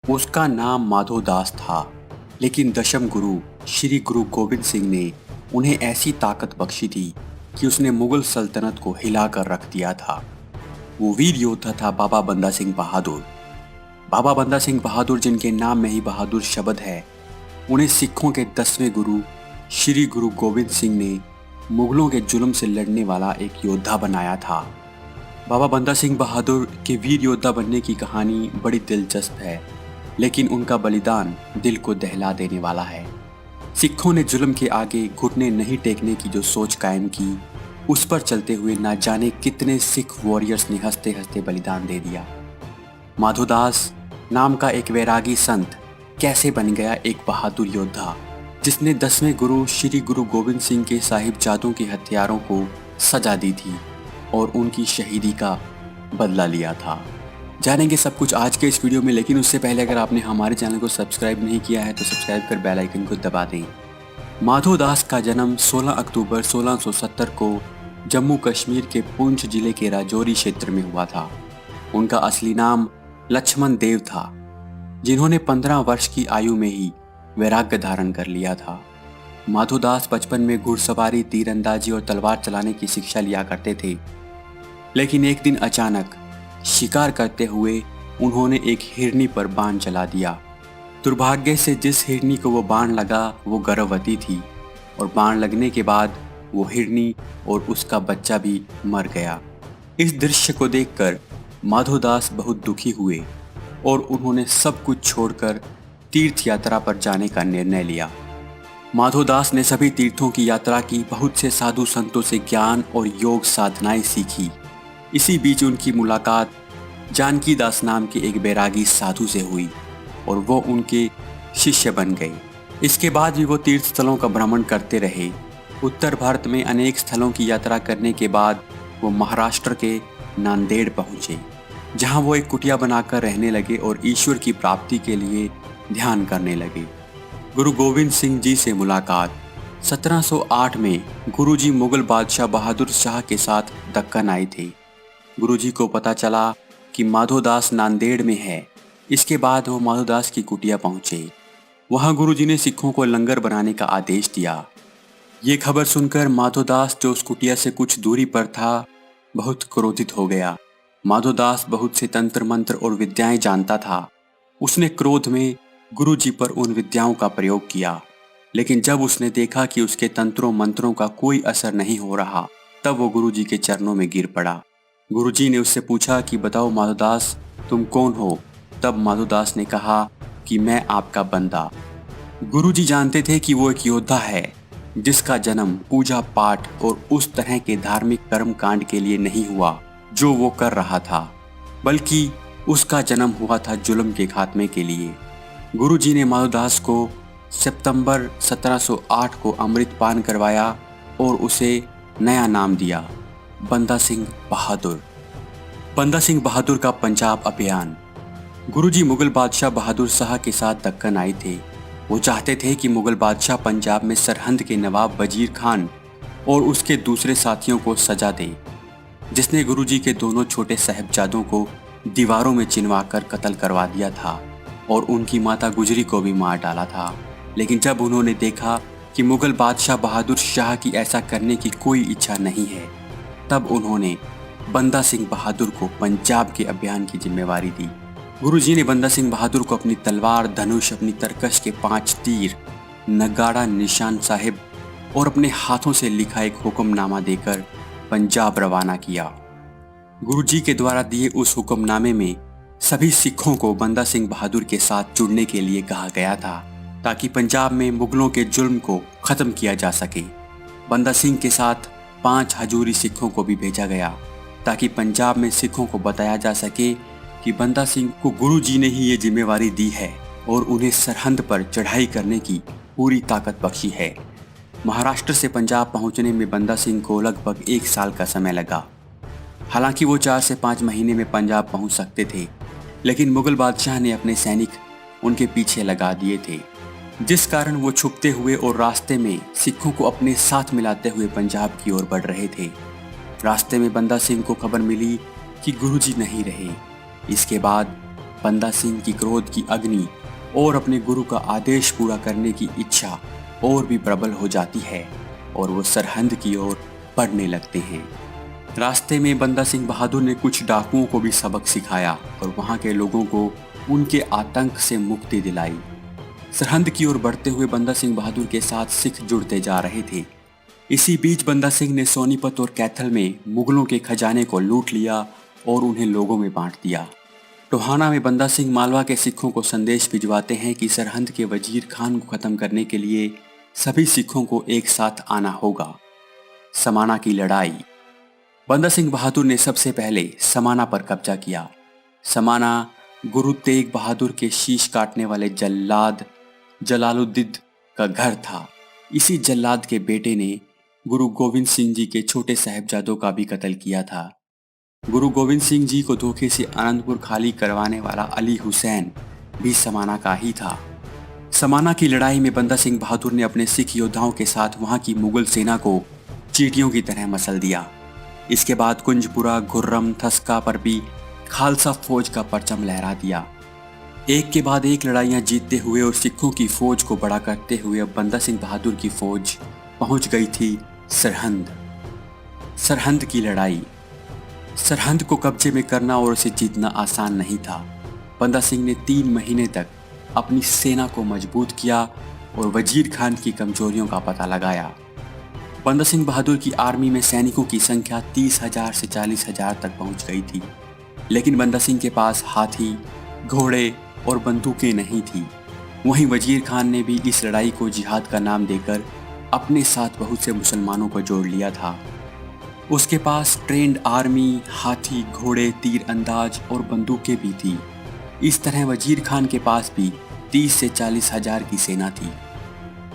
उसका नाम माधोदास था, लेकिन दशम गुरु श्री गुरु गोविंद सिंह ने उन्हें ऐसी ताकत बख्शी थी कि उसने मुगल सल्तनत को हिलाकर रख दिया था। वो वीर योद्धा था बाबा बंदा सिंह बहादुर। बाबा बंदा सिंह बहादुर, जिनके नाम में ही बहादुर शब्द है, उन्हें सिखों के 10वें गुरु श्री गुरु गोविंद सिंह ने मुगलों के जुल्म से लड़ने वाला एक योद्धा बनाया था। बाबा बंदा सिंह बहादुर के वीर योद्धा बनने की कहानी बड़ी दिलचस्प है, लेकिन उनका बलिदान दिल को दहला देने वाला है। सिखों ने जुल्म के आगे घुटने नहीं टेकने की जो सोच कायम की, उस पर चलते हुए ना जाने कितने सिख वॉरियर्स ने हंसते हंसते बलिदान दे दिया। माधोदास नाम का एक वैरागी संत कैसे बन गया एक बहादुर योद्धा, जिसने 10वें गुरु श्री गुरु गोविंद सिंह के साहिबजादों के हथियारों को सजा दी थी और उनकी शहीदी का बदला लिया था। जानेंगे सब कुछ आज के इस वीडियो में, लेकिन उससे पहले अगर आपने हमारे चैनल को सब्सक्राइब नहीं किया है तो सब्सक्राइब कर बेल आइकन को दबा दें। माधोदास का जन्म 16 अक्टूबर 1670 को जम्मू कश्मीर के पुंछ जिले के राजौरी क्षेत्र में हुआ था। उनका असली नाम लक्ष्मण देव था, जिन्होंने 15 वर्ष की आयु में ही वैराग्य धारण कर लिया था। माधोदास बचपन में घुड़सवारी, तीरंदाजी और तलवार चलाने की शिक्षा लिया करते थे, लेकिन एक दिन अचानक शिकार करते हुए उन्होंने एक हिरनी पर बाण चला दिया। दुर्भाग्य से जिस हिरनी को वो बाण लगा वो गर्भवती थी और बाण लगने के बाद वो हिरनी और उसका बच्चा भी मर गया। इस दृश्य को देखकर माधोदास बहुत दुखी हुए और उन्होंने सब कुछ छोड़कर तीर्थ यात्रा पर जाने का निर्णय लिया। माधोदास ने सभी तीर्थों की यात्रा की, बहुत से साधु संतों से ज्ञान और योग साधनाएं सीखी। इसी बीच उनकी मुलाकात जानकी दास नाम के एक बैरागी साधु से हुई और वो उनके शिष्य बन गए। इसके बाद भी वो तीर्थ स्थलों का भ्रमण करते रहे। उत्तर भारत में अनेक स्थलों की यात्रा करने के बाद वो महाराष्ट्र के नांदेड़ पहुंचे, जहां वो एक कुटिया बनाकर रहने लगे और ईश्वर की प्राप्ति के लिए ध्यान करने लगे। गुरु गोविंद सिंह जी से मुलाकात 1708 में गुरुजी मुगल बादशाह बहादुर शाह के साथ दक्कन आए थे। गुरुजी को पता चला कि माधोदास नांदेड़ में है। इसके बाद वो माधोदास की कुटिया पहुंचे। वहां गुरुजी ने सिखों को लंगर बनाने का आदेश दिया। ये खबर सुनकर माधोदास, जो उस कुटिया से कुछ दूरी पर था, बहुत क्रोधित हो गया। माधोदास बहुत से तंत्र मंत्र और विद्याएं जानता था। उसने क्रोध में गुरुजी पर उन विद्याओं का प्रयोग किया, लेकिन जब उसने देखा कि उसके तंत्रों मंत्रों का कोई असर नहीं हो रहा, तब वो गुरुजी के चरणों में गिर पड़ा। गुरुजी ने उससे पूछा कि बताओ माधोदास, तुम कौन हो? तब माधोदास ने कहा कि मैं आपका बंदा। गुरुजी जानते थे कि वो एक योद्धा है, जिसका जन्म पूजा पाठ और उस तरह के धार्मिक कर्म कांड के लिए नहीं हुआ जो वो कर रहा था, बल्कि उसका जन्म हुआ था जुल्म के खात्मे के लिए। गुरुजी ने माधोदास को सितंबर 1708 को अमृत पान करवाया और उसे नया नाम दिया, बंदा सिंह बहादुर। बंदा सिंह बहादुर का पंजाब अभियान। गुरुजी मुगल बादशाह बहादुर शाह के साथ दक्कन आए थे। वो चाहते थे कि मुगल बादशाह पंजाब में सरहंद के नवाब वजीर खान और उसके दूसरे साथियों को सजा दे, जिसने गुरुजी के दोनों छोटे साहिबजादों को दीवारों में चिनवाकर कत्ल करवा दिया था और उनकी माता गुजरी को भी मार डाला था। लेकिन जब उन्होंने देखा कि मुगल बादशाह बहादुर शाह की ऐसा करने की कोई इच्छा नहीं है, तब उन्होंने बंदा सिंह बहादुर को पंजाब के अभियान की जिम्मेवारी दी। गुरुजी ने बंदा सिंह बहादुर को अपनी तलवार, धनुष, अपनी तरकश के 5 तीर, नगाड़ा, निशान साहिब और अपने हाथों से लिखा एक हुक्मनामा देकर पंजाब रवाना किया। गुरुजी के द्वारा दिए उस हुक्मनामे में सभी सिखों को बंदा सिंह बहादुर के साथ जुड़ने के लिए कहा गया था, ताकि पंजाब में मुगलों के जुल्म को खत्म किया जा सके। बंदा सिंह के साथ 5 हजूरी सिखों को भी भेजा गया, ताकि पंजाब में सिखों को बताया जा सके कि बंदा सिंह को गुरुजी ने ही ये जिम्मेवारी दी है और उन्हें सरहंद पर चढ़ाई करने की पूरी ताकत बख्शी है। महाराष्ट्र से पंजाब पहुंचने में बंदा सिंह को लगभग 1 साल का समय लगा। हालांकि वो 4 से 5 महीने में पंजाब पहुंच सकते थे, लेकिन मुगल बादशाह ने अपने सैनिक उनके पीछे लगा दिए थे, जिस कारण वो छुपते हुए और रास्ते में सिखों को अपने साथ मिलाते हुए पंजाब की ओर बढ़ रहे थे। रास्ते में बंदा सिंह को खबर मिली कि गुरुजी नहीं रहे। इसके बाद बंदा सिंह की क्रोध की अग्नि और अपने गुरु का आदेश पूरा करने की इच्छा और भी प्रबल हो जाती है और वो सरहंद की ओर बढ़ने लगते हैं। रास्ते में बंदा सिंह बहादुर ने कुछ डाकुओं को भी सबक सिखाया और वहां के लोगों को उनके आतंक से मुक्ति दिलाई। सरहंद की ओर बढ़ते हुए बंदा सिंह बहादुर के साथ सिख जुड़ते जा रहे थे। इसी बीच बंदा सिंह ने सोनीपत और कैथल में मुगलों के खजाने को लूट लिया और उन्हें लोगों में बांट दिया। टोहाना में बंदा सिंह मालवा के सिखों को संदेश भिजवाते हैं कि सरहंद के वजीर खान को खत्म करने के लिए सभी सिखों को एक साथ आना होगा। समाना की लड़ाई। बंदा सिंह बहादुर ने सबसे पहले समाना पर कब्जा किया। समाना गुरु तेग बहादुर के शीश काटने वाले जल्लाद जलालुद्दीन का घर था। इसी जल्लाद के बेटे ने गुरु गोविंद सिंह जी के छोटे साहिबजादों का भी कत्ल किया था। गुरु गोविंद सिंह जी को धोखे से आनंदपुर खाली करवाने वाला अली हुसैन भी समाना का ही था। समाना की लड़ाई में बंदा सिंह बहादुर ने अपने सिख योद्धाओं के साथ वहां की मुगल सेना को चींटियों की तरह मसल दिया। इसके बाद कुंजपुरा, घुर्रम, थस्का पर भी खालसा फौज का परचम लहरा दिया। एक के बाद एक लड़ाइयां जीतते हुए और सिखों की फौज को बड़ा करते हुए अब बंदा सिंह बहादुर की फौज पहुंच गई थी सरहंद। सरहंद की लड़ाई। सरहंद को कब्जे में करना और उसे जीतना आसान नहीं था। बंदा सिंह ने 3 महीने तक अपनी सेना को मजबूत किया और वजीर खान की कमजोरियों का पता लगाया। बंदा सिंह बहादुर की आर्मी में सैनिकों की संख्या 30,000 से 40,000 तक पहुंच गई थी, लेकिन बंदा सिंह के पास हाथी, घोड़े और बंदूकें नहीं थी। वहीं वजीर खान ने भी इस लड़ाई को जिहाद का नाम देकर अपने साथ बहुत से मुसलमानों को जोड़ लिया था। उसके पास ट्रेंड आर्मी, हाथी, घोड़े, तीर अंदाज और बंदूकें भी थी। इस तरह वजीर खान के पास भी 30 से 40,000 की सेना थी।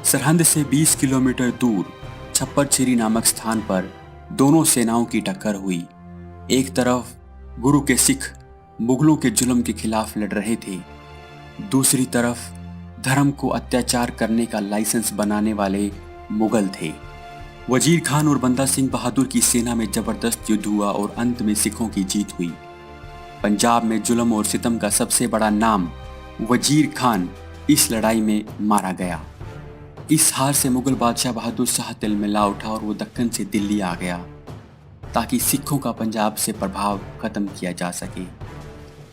सरहंद से 20 किलोमीटर दूर छप्पर छिरी नामक स्थान पर दोनों सेनाओं की टक्कर हुई। एक तरफ गुरु के सिख मुगलों के जुल्म के खिलाफ लड़ रहे थे, दूसरी तरफ धर्म को अत्याचार करने का लाइसेंस बनाने वाले मुगल थे। वजीर खान और बंदा सिंह बहादुर की सेना में जबरदस्त युद्ध हुआ और अंत में सिखों की जीत हुई। पंजाब में जुल्म और सितम का सबसे बड़ा नाम वजीर खान इस लड़ाई में मारा गया। इस हार से मुगल बादशाह बहादुर शाह तिलमिला उठा और वो दक्कन से दिल्ली आ गया ताकि सिखों का पंजाब से प्रभाव खत्म किया जा सके।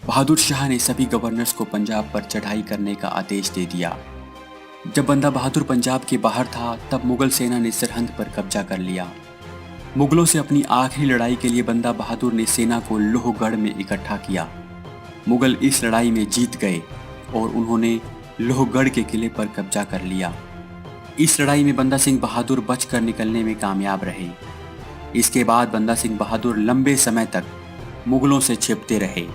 बहादुर शाह ने सभी गवर्नर्स को पंजाब पर चढ़ाई करने का आदेश दे दिया। जब बंदा बहादुर पंजाब के बाहर था तब मुगल सेना ने सरहंद पर कब्जा कर लिया। मुगलों से अपनी आखिरी लड़ाई के लिए बंदा बहादुर ने सेना को लोहगढ़ में इकट्ठा किया। मुगल इस लड़ाई में जीत गए और उन्होंने लोहगढ़ के किले पर कब्जा कर लिया। इस लड़ाई में बंदा सिंह बहादुर बचकर निकलने में कामयाब रहे। इसके बाद बंदा सिंह बहादुर लंबे समय तक मुगलों से छिपते रहे।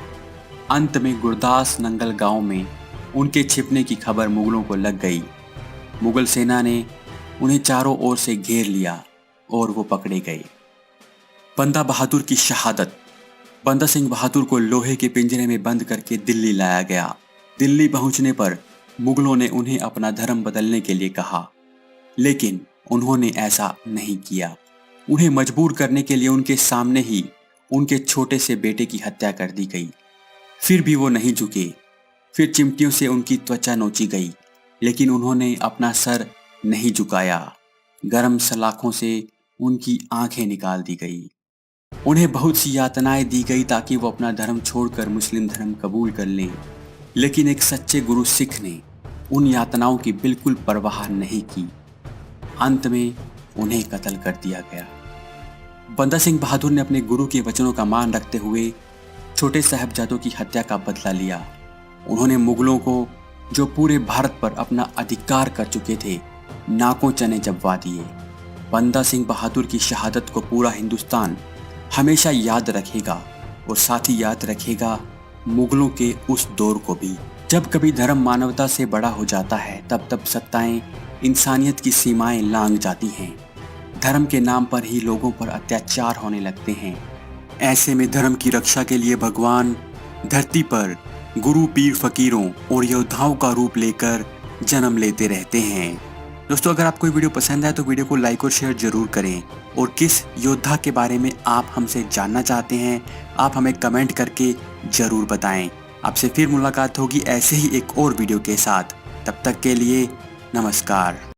अंत में गुरदास नंगल गांव में उनके छिपने की खबर मुगलों को लग गई। मुगल सेना ने उन्हें चारों ओर से घेर लिया और वो पकड़े गए। बंदा बहादुर की शहादत। बंदा सिंह बहादुर को लोहे के पिंजरे में बंद करके दिल्ली लाया गया। दिल्ली पहुंचने पर मुगलों ने उन्हें अपना धर्म बदलने के लिए कहा, लेकिन उन्होंने ऐसा नहीं किया। उन्हें मजबूर करने के लिए उनके सामने ही उनके छोटे से बेटे की हत्या कर दी गई। फिर भी वो नहीं झुके। फिर चिमटियों से उनकी त्वचा नोची गई, लेकिन उन्होंने अपना सर नहीं झुकाया। गर्म सलाखों से उनकी आंखें निकाल दी गई। उन्हें बहुत सी यातनाएं दी गई ताकि वो अपना धर्म छोड़कर मुस्लिम धर्म कबूल कर लें, लेकिन एक सच्चे गुरु सिख ने उन यातनाओं की बिल्कुल परवाह नहीं की। अंत में उन्हें कत्ल कर दिया गया। बंदा सिंह बहादुर ने अपने गुरु के वचनों का मान रखते हुए छोटे साहिबजादों की हत्या का बदला लिया। उन्होंने मुगलों को, जो पूरे भारत पर अपना अधिकार कर चुके थे, नाकों चने जबवा दिए। बंदा सिंह बहादुर की शहादत को पूरा हिंदुस्तान हमेशा याद रखेगा और साथ ही याद रखेगा मुगलों के उस दौर को भी। जब कभी धर्म मानवता से बड़ा हो जाता है तब तब सत्ताएं इंसानियत की सीमाएं लांघ जाती हैं। धर्म के नाम पर ही लोगों पर अत्याचार होने लगते हैं। ऐसे में धर्म की रक्षा के लिए भगवान धरती पर गुरु, पीर, फकीरों और योद्धाओं का रूप लेकर जन्म लेते रहते हैं। दोस्तों, अगर आपको ये वीडियो पसंद आए तो वीडियो को लाइक और शेयर जरूर करें और किस योद्धा के बारे में आप हमसे जानना चाहते हैं आप हमें कमेंट करके जरूर बताएं। आपसे फिर मुलाकात होगी ऐसे ही एक और वीडियो के साथ। तब तक के लिए नमस्कार।